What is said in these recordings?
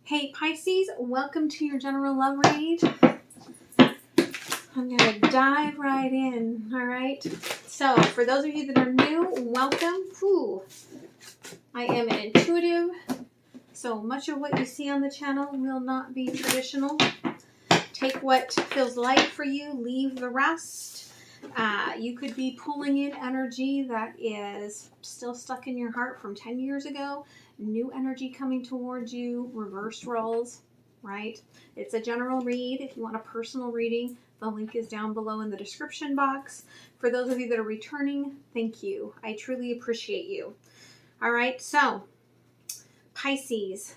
Hey Pisces, welcome to your general love read. I'm going to dive right in, all right? So, for those of you that are new, welcome. I am an intuitive, so much of what you see on the channel will not be traditional. Take what feels light for you, leave the rest. You could be pulling in energy that is still stuck in your heart from 10 years ago. New energy coming towards you, reversed roles, right? It's a general read. If you want a personal reading, the link is down below in the description box. For those of you that are returning, thank you. I truly appreciate you. All right, so Pisces,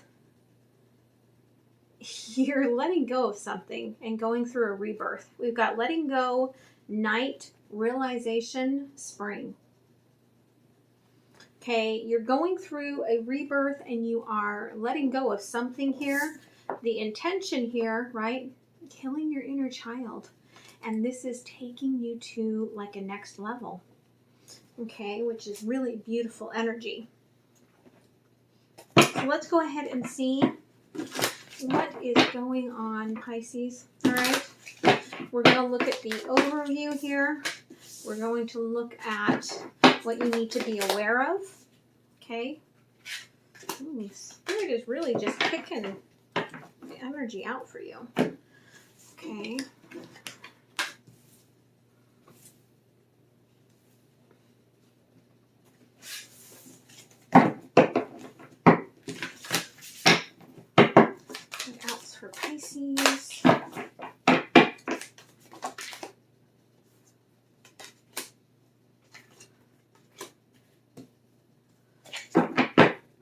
you're letting go of something and going through a rebirth. We've got letting go, night, realization, spring. Okay, you're going through a rebirth and you are letting go of something here. The intention here, right? Killing your inner child. And this is taking you to like a next level. Okay, which is really beautiful energy. So let's go ahead and see what is going on, Pisces. All right, we're going to look at the overview here. We're going to look at what you need to be aware of. Okay. Ooh, Spirit is really just kicking the energy out for you. Okay. What else for Pisces?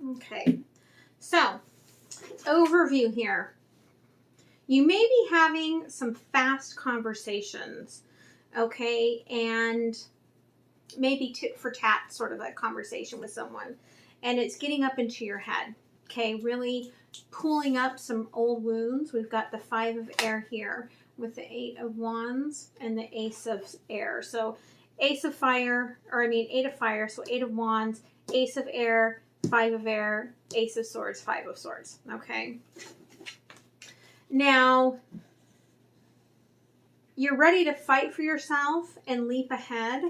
Okay, so overview here. You may be having some fast conversations, okay, and maybe tit for tat sort of a conversation with someone, and it's getting up into your head, okay, really pulling up some old wounds. We've got the 5 of air here with the 8 of wands and the ace of air. So ace of fire, or I mean 8 of fire, so 8 of wands, ace of air, 5 of air, ace of swords, 5 of swords. Okay. Now, you're ready to fight for yourself and leap ahead.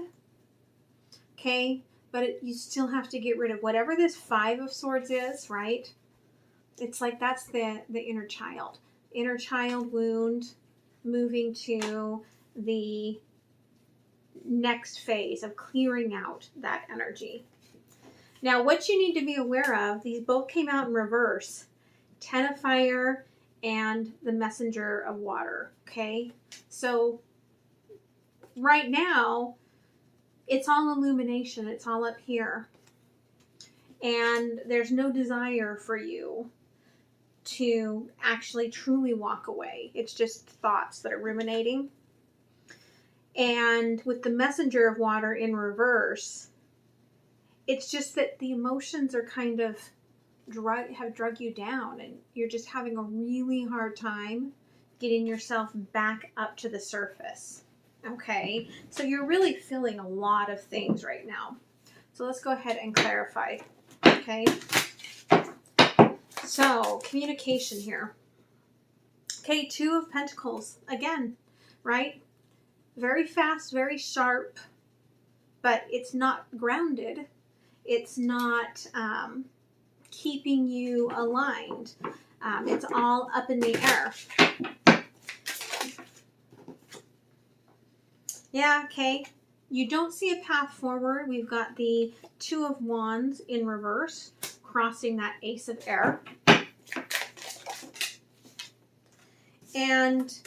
Okay. But you still have to get rid of whatever this 5 of swords is, right? It's like that's the inner child. Inner child wound, moving to the next phase of clearing out that energy. Now, what you need to be aware of, these both came out in reverse. 10 of fire and the messenger of water, okay? So, right now, it's all illumination. It's all up here. And there's no desire for you to actually truly walk away. It's just thoughts that are ruminating. And with the messenger of water in reverse, it's just that the emotions are kind of have drug you down, and you're just having a really hard time getting yourself back up to the surface. Okay, so you're really feeling a lot of things right now. So let's go ahead and clarify. Okay, so communication here. Okay, 2 of Pentacles again, right? Very fast, very sharp, but it's not grounded. It's not keeping you aligned. It's all up in the air. Yeah, okay. You don't see a path forward. We've got the 2 of wands in reverse, crossing that ace of air. And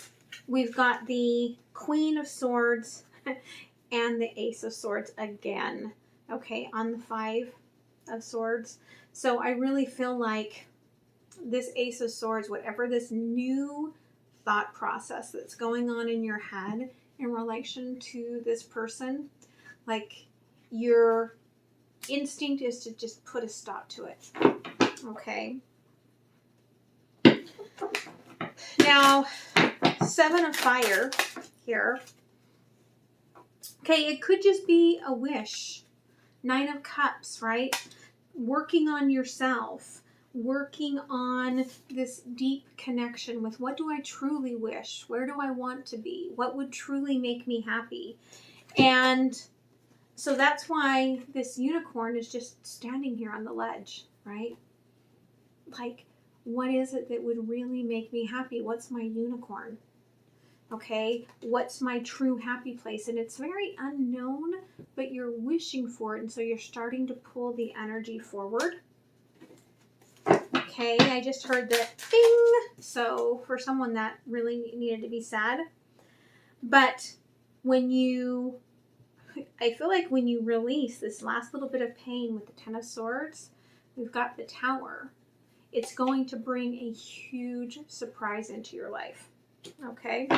we've got the queen of swords and the ace of swords again. Okay, on the 5 of swords. So I really feel like this ace of swords, whatever this new thought process that's going on in your head in relation to this person, like your instinct is to just put a stop to it. Okay. Now, 7 of fire here. Okay, it could just be a wish. 9 of cups, right? Working on yourself, working on this deep connection with what do I truly wish? Where do I want to be? What would truly make me happy? And so that's why this unicorn is just standing here on the ledge, right? Like, what is it that would really make me happy? What's my unicorn? Okay, what's my true happy place? And it's very unknown, but you're wishing for it. And so you're starting to pull the energy forward. Okay, I just heard that ding. So for someone that really needed to be sad. But I feel like when you release this last little bit of pain with the Ten of Swords, we've got the Tower. It's going to bring a huge surprise into your life. Okay?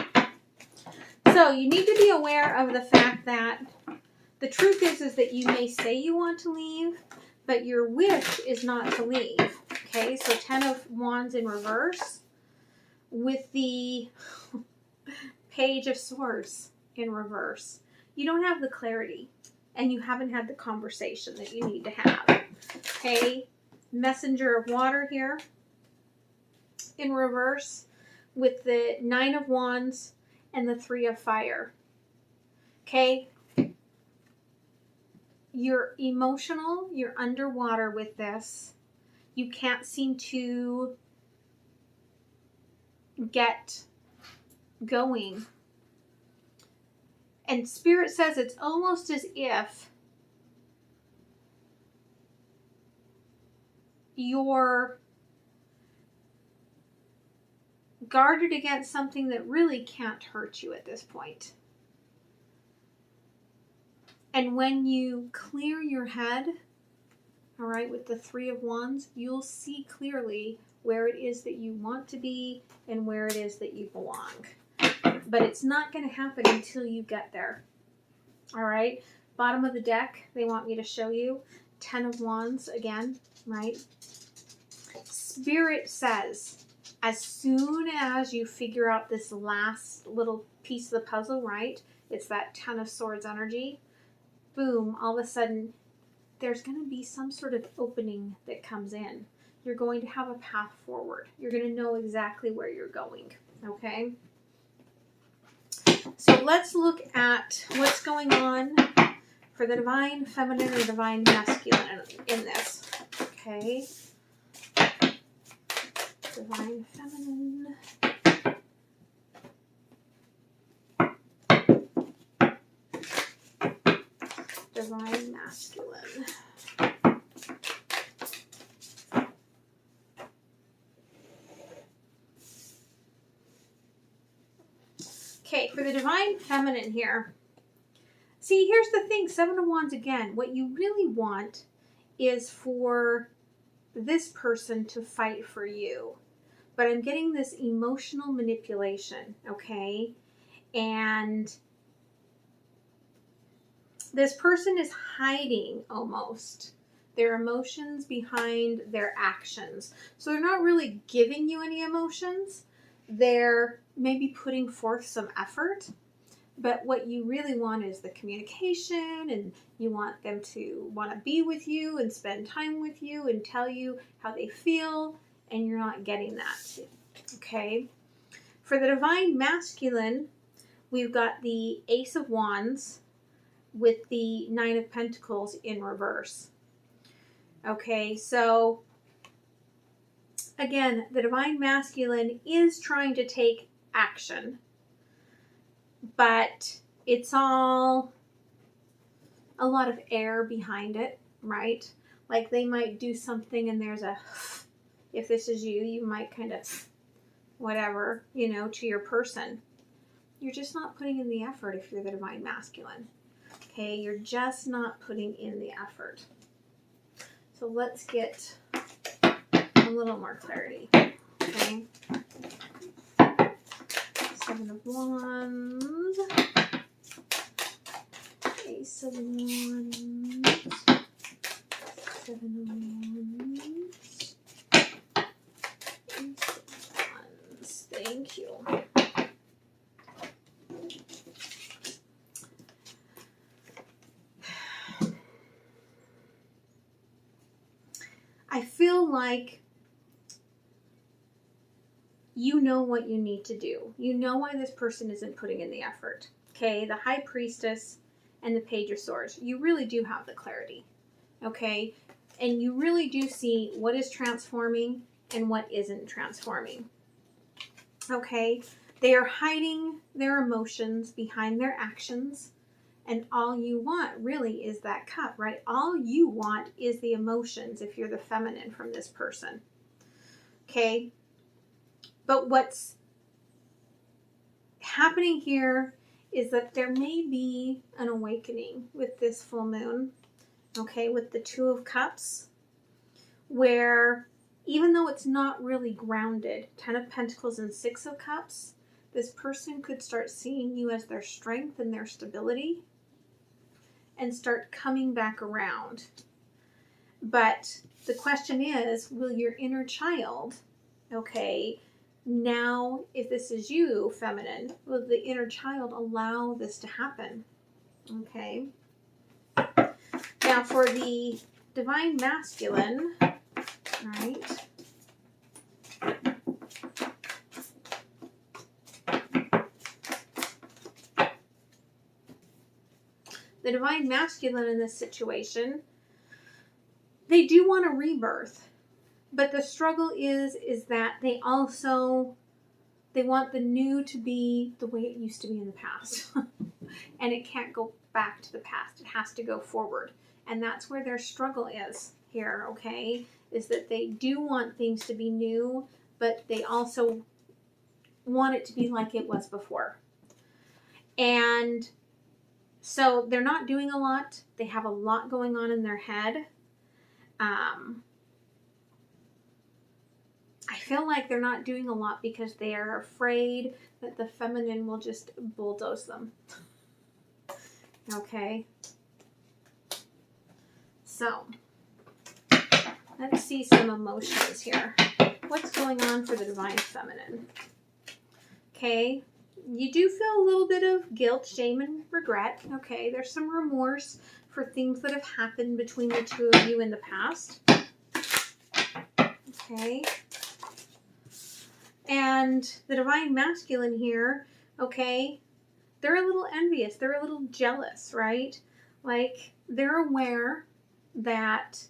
So you need to be aware of the fact that the truth is that you may say you want to leave, but your wish is not to leave. Okay? So 10 of Wands in reverse with the Page of Swords in reverse. You don't have the clarity and you haven't had the conversation that you need to have. Okay? Messenger of Water here in reverse with the 9 of Wands and the 3 of Fire. Okay? You're emotional. You're underwater with this. You can't seem to get going. And Spirit says it's almost as if you're guarded against something that really can't hurt you at this point. And when you clear your head, all right, with the 3 of Wands, you'll see clearly where it is that you want to be and where it is that you belong. But it's not going to happen until you get there. All right. Bottom of the deck, they want me to show you. 10 of Wands again, right? Spirit says, as soon as you figure out this last little piece of the puzzle, right? It's that 10 of Swords energy. Boom, all of a sudden, there's going to be some sort of opening that comes in. You're going to have a path forward. You're going to know exactly where you're going. Okay? So let's look at what's going on for the Divine Feminine or Divine Masculine in this. Okay? Divine Feminine. Divine Masculine. Okay, for the Divine Feminine here. See, here's the thing, 7 of Wands again. What you really want is for this person to fight for you. But I'm getting this emotional manipulation, okay? And this person is hiding almost their emotions behind their actions. So they're not really giving you any emotions. They're maybe putting forth some effort. But what you really want is the communication, and you want them to want to be with you and spend time with you and tell you how they feel, and you're not getting that. Okay? For the Divine Masculine, we've got the Ace of Wands with the 9 of Pentacles in reverse. Okay, so again, the Divine Masculine is trying to take action, but it's all a lot of air behind it, right? Like they might do something and there's a, if this is you, you might kind of, whatever, you know, to your person. You're just not putting in the effort if you're the Divine Masculine. Okay, you're just not putting in the effort. So let's get a little more clarity. Okay. 7 of Wands. Ace of Wands. 7 of Wands. Ace of Wands. Thank you. I feel like you know what you need to do. You know why this person isn't putting in the effort. Okay, the High Priestess and the Page of Swords. You really do have the clarity. Okay, and you really do see what is transforming and what isn't transforming. Okay, they are hiding their emotions behind their actions, and all you want really is that cup, right? All you want is the emotions if you're the feminine from this person. Okay, but what's happening here is that there may be an awakening with this full moon, okay, with the Two of Cups, where even though it's not really grounded, 10 of Pentacles and 6 of Cups, this person could start seeing you as their strength and their stability and start coming back around. But the question is, will your inner child, okay, now if this is you, feminine, will the inner child allow this to happen? Okay. Now for the Divine Masculine, right? The Divine Masculine in this situation, they do want a rebirth, but the struggle is that they want the new to be the way it used to be in the past. And it can't go back to the past. It has to go forward. And that's where their struggle is here, okay? Is that they do want things to be new, but they also want it to be like it was before. And so they're not doing a lot. They have a lot going on in their head. I feel like they're not doing a lot because they are afraid that the feminine will just bulldoze them. Okay. So, let's see some emotions here. What's going on for the Divine Feminine? Okay. You do feel a little bit of guilt, shame, and regret. Okay. There's some remorse for things that have happened between the two of you in the past. Okay. And the Divine Masculine here, okay, they're a little envious. They're a little jealous, right? Like, they're aware that,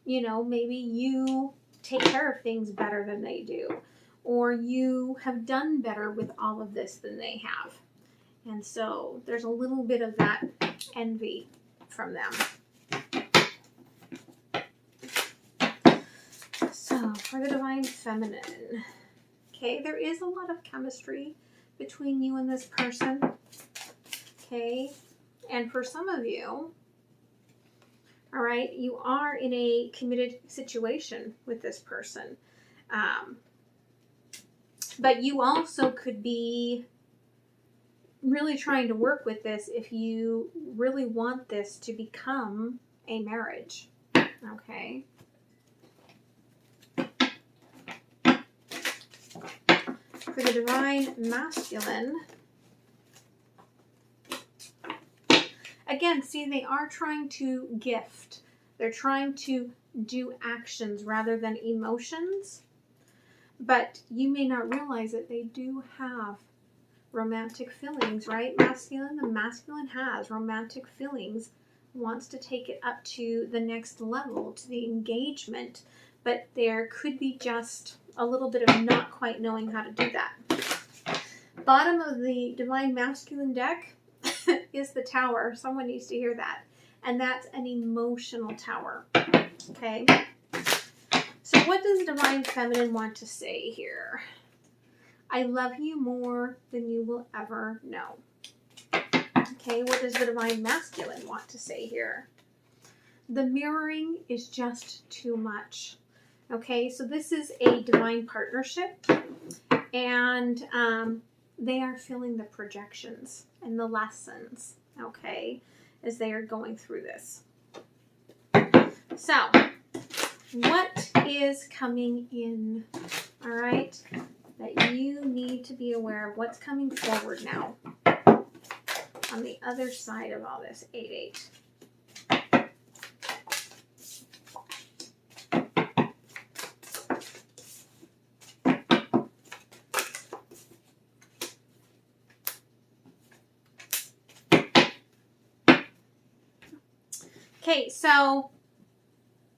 you know, maybe you take care of things better than they do, or you have done better with all of this than they have. And so there's a little bit of that envy from them. So for the Divine Feminine, okay, there is a lot of chemistry between you and this person. Okay, and for some of you, all right, you are in a committed situation with this person. But you also could be really trying to work with this if you really want this to become a marriage. Okay. For the Divine Masculine, again, see, they are trying to gift. They're trying to do actions rather than emotions. But you may not realize that they do have romantic feelings, right? Masculine, the masculine has romantic feelings, wants to take it up to the next level, to the engagement. But there could be just a little bit of not quite knowing how to do that. Bottom of the Divine Masculine deck is the Tower. Someone needs to hear that. And that's an emotional tower. Okay. So what does the Divine Feminine want to say here? I love you more than you will ever know. Okay. What does the Divine Masculine want to say here? The mirroring is just too much. Okay. So this is a divine partnership. And they are feeling the projections and the lessons, okay, as they are going through this. So, what is coming in, all right, that you need to be aware of what's coming forward now on the other side of all this 8-8? Okay, so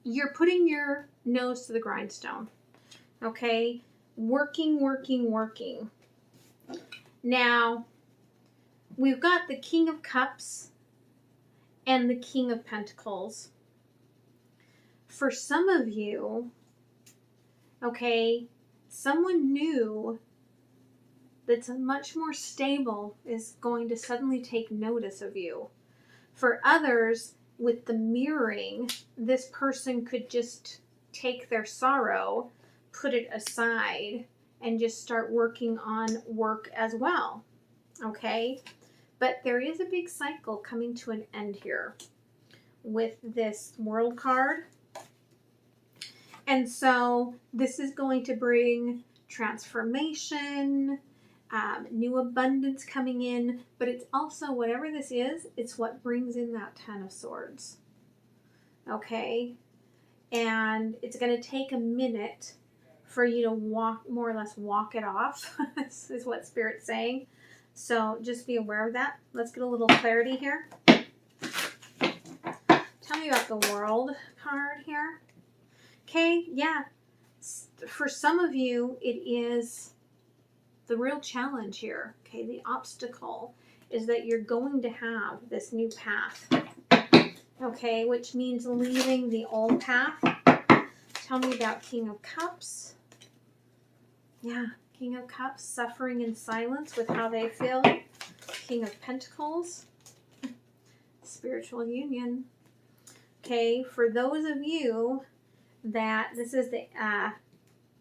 you're putting your nose to the grindstone. Okay, working. Now, we've got the King of Cups and the King of Pentacles. For some of you, okay, someone new that's much more stable is going to suddenly take notice of you. For others, with the mirroring, this person could just take their sorrow, put it aside, and just start working on work as well. Okay? But there is a big cycle coming to an end here with this World card. And so this is going to bring transformation, new abundance coming in, but it's also, whatever this is, it's what brings in that Ten of Swords. Okay? And it's going to take a minute for you to more or less walk it off, is what Spirit's saying. So just be aware of that. Let's get a little clarity here. Tell me about the World card here. Okay, yeah. For some of you, it is the real challenge here. Okay, the obstacle is that you're going to have this new path. Okay, which means leaving the old path. Tell me about King of Cups. Yeah, King of Cups, suffering in silence with how they feel. King of Pentacles, spiritual union. Okay, for those of you that, this is the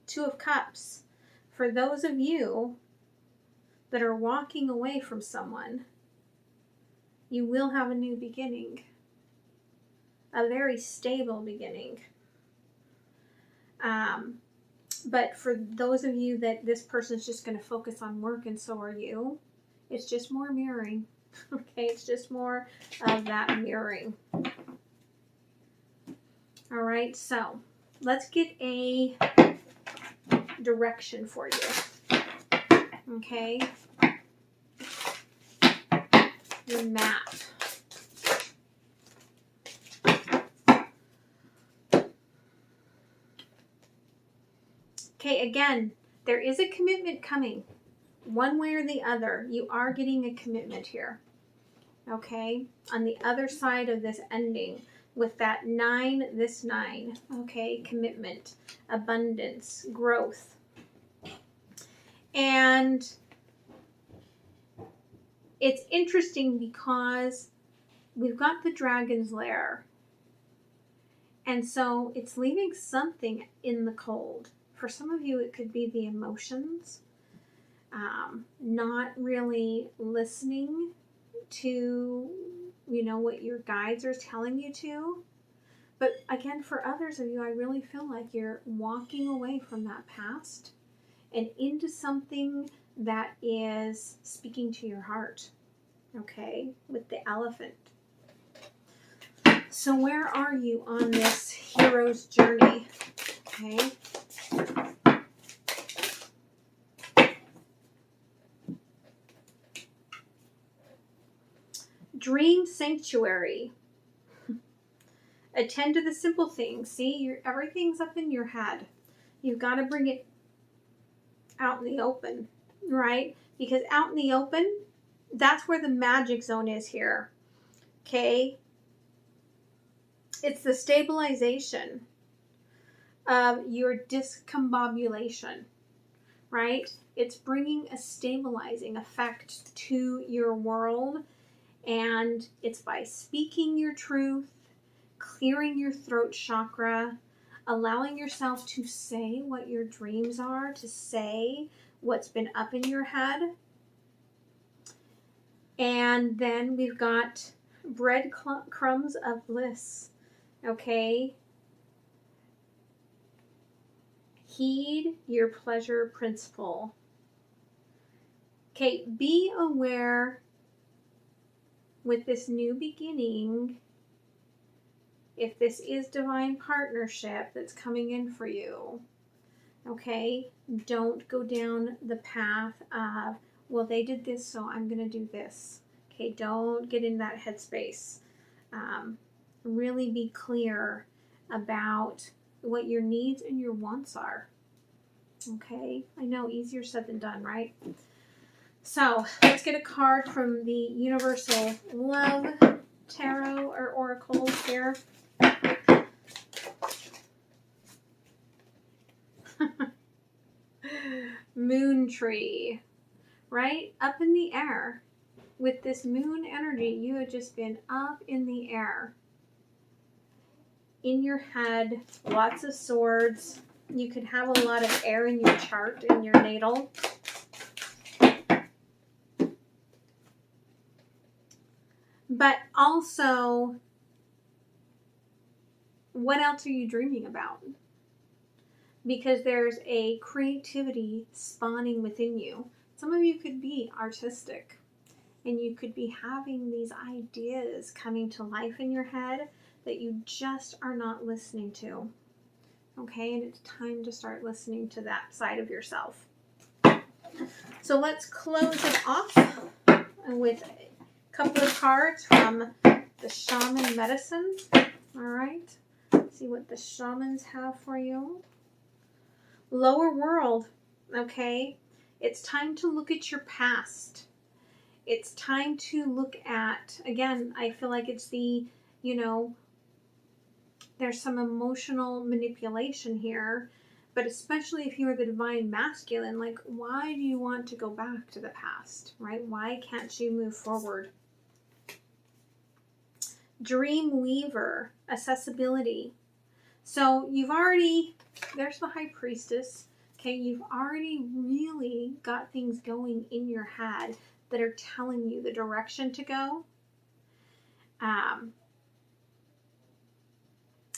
Two of Cups. For those of you that are walking away from someone, you will have a new beginning. A very stable beginning. But for those of you that this person's just going to focus on work, and so are you, it's just more mirroring. Okay, it's just more of that mirroring. All right, so let's get a direction for you. Okay, your map. Okay, again, there is a commitment coming. One way or the other, you are getting a commitment here. Okay, on the other side of this ending, with that 9, this 9. Okay, commitment, abundance, growth. And it's interesting because we've got the Dragon's Lair. And so it's leaving something in the cold. For some of you, it could be the emotions, not really listening to, what your guides are telling you to. But again, for others of you, I really feel like you're walking away from that past and into something that is speaking to your heart. Okay, with the Elephant. So where are you on this hero's journey? Okay. Dream sanctuary. Attend to the simple things. See, everything's up in your head. You've got to bring it out in the open, right? Because out in the open, that's where the magic zone is here. Okay? It's the stabilization of your discombobulation, right? It's bringing a stabilizing effect to your world, and it's by speaking your truth, clearing your throat chakra, allowing yourself to say what your dreams are, to say what's been up in your head. And then we've got breadcrumbs of bliss. Okay? Heed your pleasure principle. Okay, be aware with this new beginning, if this is divine partnership that's coming in for you. Okay? Don't go down the path of, well, they did this, so I'm going to do this. Okay, don't get in that headspace. really be clear about what your needs and your wants are. Okay, I know, easier said than done, right? So let's get a card from the Universal Love Tarot or Oracle here. Moon tree, right? Up in the air. With this moon energy, you have just been up in the air. In your head, lots of swords. You could have a lot of air in your chart, in your natal. But also, what else are you dreaming about? Because there's a creativity spawning within you. Some of you could be artistic, and you could be having these ideas coming to life in your head that you just are not listening to. Okay, and it's time to start listening to that side of yourself. So let's close it off with a couple of cards from the Shaman Medicine. All right, see what the shamans have for you. Lower world, okay? It's time to look at your past. It's time to look at, again, I feel like it's the, there's some emotional manipulation here, but especially if you're the divine masculine, like, why do you want to go back to the past, right? Why can't you move forward? Dream weaver, accessibility. So you've already, there's the High Priestess. Okay, you've already really got things going in your head that are telling you the direction to go.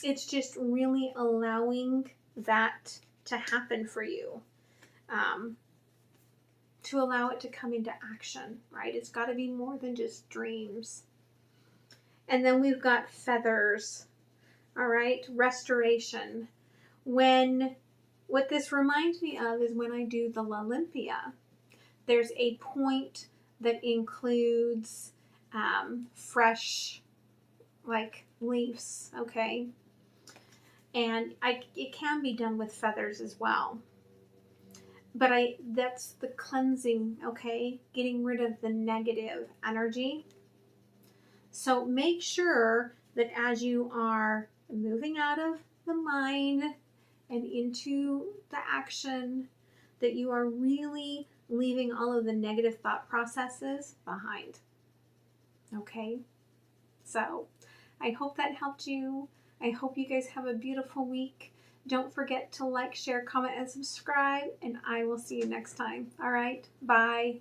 It's just really allowing that to happen for you. To allow it to come into action, right? It's got to be more than just dreams. And then we've got feathers. All right, restoration. What this reminds me of is when I do the Olympia. There's a point that includes fresh, like, leaves, okay? And it can be done with feathers as well. But that's the cleansing, okay? Getting rid of the negative energy. So make sure that as you are moving out of the mind and into the action, that you are really leaving all of the negative thought processes behind. Okay? So I hope that helped you. I hope you guys have a beautiful week. Don't forget to like, share, comment, and subscribe, and I will see you next time. All right? Bye.